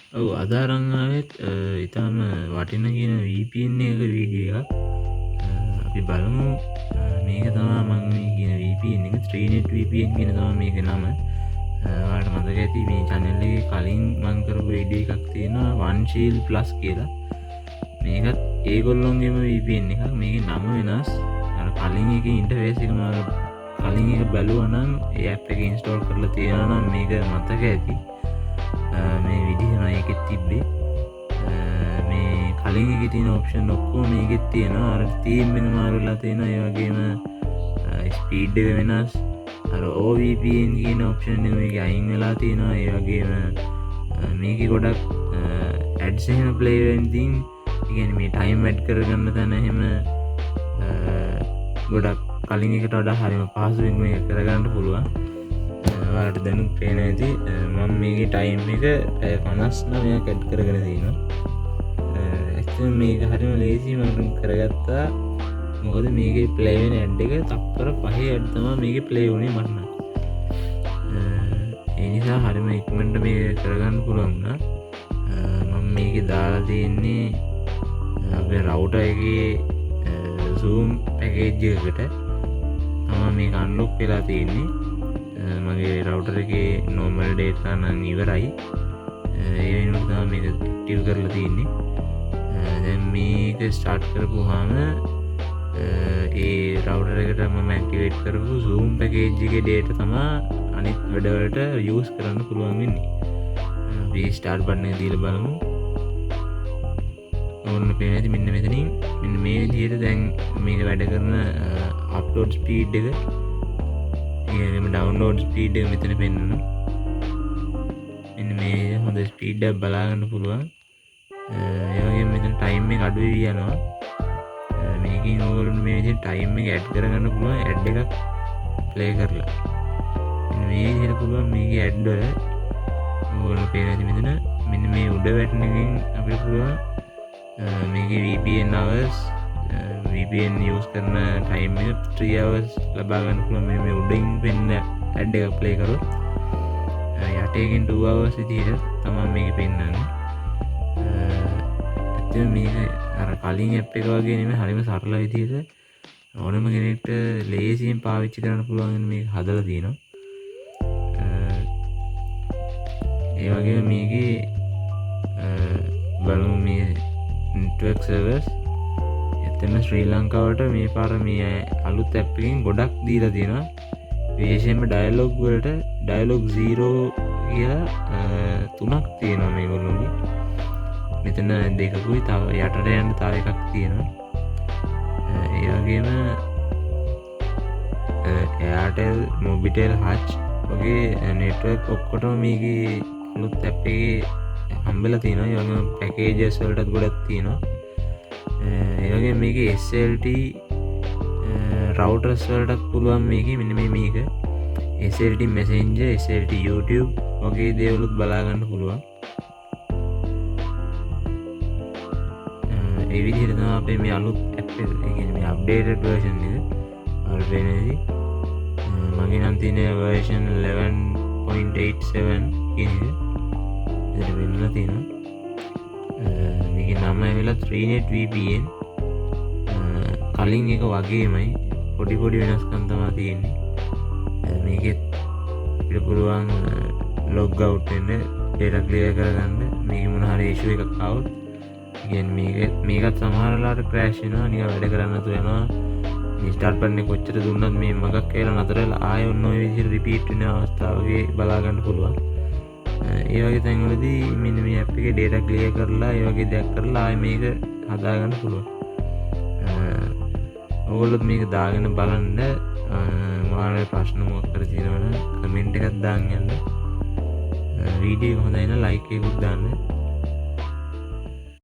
ඔව් අද අරන් ආවෙත් ඊටාම වටින කියන VPN එක වීඩියෝ එකක්. අපි බලමු. මේක තමයි මම මේ කියන VPN එක 3net VPN කියන තමයි මේකේ නම. ඔයාලට මතක ඇති මේ channel එකේ කලින් මම කරපු වීඩියෝ එකක් තියෙනවා One Shield Plus කියලා. මේකත් ඒගොල්ලොන්ගේම VPN එකක්. මේකේ නම වෙනස්. අර කලින් එකේ ඉන්ටර්ෆේස් එක මම කලින් එක බැලුවා නම් ඒ ඇප් එක ඉන්ස්ටෝල් කරලා තියෙනවා නම් මේක මතක ඇති. මේ විදිහම එකෙත් තිබ්බේ මේ කලින් එකේ තියෙන ඔප්ෂන් ඔක්කොම මේකෙත් තියෙනවා. අර තීම් වෙන මාරුලා තියෙනවා. ඒ වගේම ස්පීඩ් එක වෙනස්. අර OVPN කියන ඔප්ෂන් එක මේකේ අයින් වෙලා තියෙනවා. ඒ වගේම මේකේ ගොඩක් ඇඩ්ස් එහෙම ප්ලේ වෙන තින් ඒ කියන්නේ මේ ටයිම් ඇඩ් කරගන්න තැන එහෙම ගොඩක් කලින් එකට වඩා හරිම පහසුවෙන් මේක කරගන්න පුළුවන්. ඔයාලට දැනුත් පේන ඇති මම මේකේ ටයිම් එක 59ක් ඇඩ් කරගෙන තියෙනවා. ඇත්තටම මේක හරිම ලේසි මම කරගත්තා. මොකද මේකේ ප්ලේ වෙන ඇඩ් එක තප්පර 5 ඇඩ් තමයි මේකේ ප්ලේ වුණේ මට නම්. ඒ නිසා හරිම ඉක්මනට මේක කරගන්න පුළුවන් වුණා. මම මේකේ දාලා තියෙන්නේ අපේ රවුටර් එකේ zoom package එකකට තමයි මේක අන්ලොක් වෙලා තියෙන්නේ. මගේ රවුටර් එකේ normal data නම් ඉවරයි. ඒ වෙනුවට තමයි මේක ඇක්ටිව් කරලා තියෙන්නේ. දැන් මේක ස්ටාර්ට් කරපුවාම ඒ රවුටර් එකට මම ඇක්ටිවේට් කරපු zoom package එකේ data තමයි අනිත් වැඩවලට යූස් කරන්න පුළුවන් වෙන්නේ. අපි ස්ටාර්ට් බටන් එක දීලා බලමු. ඕන්න පේනදී මෙන්න මෙතනින් මෙන්න මේ විදිහට දැන් මේක වැඩ කරන අප්ලෝඩ් ස්පීඩ් එක ඒගේම ඩවුන්ලෝඩ් ස්පීඩ් එක මෙතන පෙන්වනවා. මෙන්න මේ හොඳ ස්පීඩ් එකක් බලා ගන්න පුළුවන්. ඒ වගේම මෙතන ටයිම් එක අඩු වෙවි යනවා. මේකෙන් ඕගොල්ලෝ මේ විදිහට ටයිම් එක ඇඩ් කරගන්න පුළුවන් ඇඩ් එකක් ප්ලේ කරලා. මෙන්න මේ විදිහට පුළුවන් මේකේ ඇඩ් වල ඕගොල්ලෝ පේනදී මෙතන මෙන්න මේ උඩ වැටෙන එකෙන් අපිට පුළුවන් මේකේ VPN hours VPN use කරන ටයිම් එක 3 hours ලබා ගන්න පුළුවන්. මේ උඩින් වෙන්න ඇඩ් එක ප්ලේ කරොත් යටේකින් 2 hours විදිහට තමයි මේක පෙන්වන්නේ. ඇත්තටම මේක අර කලින් ඇප් එක වගේ නෙමෙයි හරිම සරල විදිහට ඕනම කෙනෙක්ට ලේසියෙන් පාවිච්චි කරන්න පුළුවන් මේක හදලා තියෙනවා. ඒ වගේම මේකේ බලමු මේ network servers එතන ශ්‍රී ලංකාවට මේ පාර මේ අලුත් ඇප් එකකින් ගොඩක් දීලා තියෙනවා. විශේෂයෙන්ම ඩයලොග් වලට ඩයලොග් 0 කියලා 3ක් තියෙනවා මේගොල්ලෝගේ. මෙතන දෙකකුයි තව යටට යන්න තව එකක් තියෙනවා. ඒ වගේම Airtel, Mobitel, Hutch වගේ network ඔක්කොටම මේකේ අලුත් ඇප් එකේ හම්බෙලා තියෙනවා. ඒ වගේම packages වලටත් ගොඩක් තියෙනවා. ඒ වගේ මේකේ SLT routers වලටත් පුළුවන් මේකේ මෙන්න මේක SLT messenger, SLT YouTube වගේ දේවලුත් බලා ගන්න පුළුවන්. ඒ විදිහට තමයි අපේ මේ අලුත් app එක, ඒ කියන්නේ මේ updated version එක already මගේ නම් තියෙන version 11.87 කියන එක ඉතින් වෙන්නලා තියෙනවා. මේකේ නම ඇවිල්ලා 3net VPN. කලින් එක වගේමයි පොඩි වෙනස්කම් තමයි තියෙන්නේ. මේකෙත් අපිට පුළුවන් log out වෙන්න, data clear කරගන්න. මේක මොන හරි issue එකක් ආවොත් කියන්නේ මේකත් සමහර වෙලාවට crash වෙනවා, නිකන් වැඩ කරන්න නැතුව යනවා. මේ start button එක කොච්චර දුන්නත් මේ මගක් කියලා නතර වෙලා ආයෙ ඔන්න ඔය විදිහට repeat වෙන අවස්ථාවකේ බලා ගන්න පුළුවන්. ඒ වගේ තැන්වලදී මෙන්න මේ app එකේ data clear කරලා ඒ වගේ දෙයක් කරලා ආයෙ මේක හදා ගන්න පුළුවන්. ඔයගොල්ලොත් මේක දාගෙන බලන්න. ඔයාලගේ ප්‍රශ්න මොකක් කර තියෙනවනම් කමෙන්ට් එකක් දාන්න යන්න. වීඩියෝ එක හොඳයි නම් ලයික් එකකුත් දාන්න.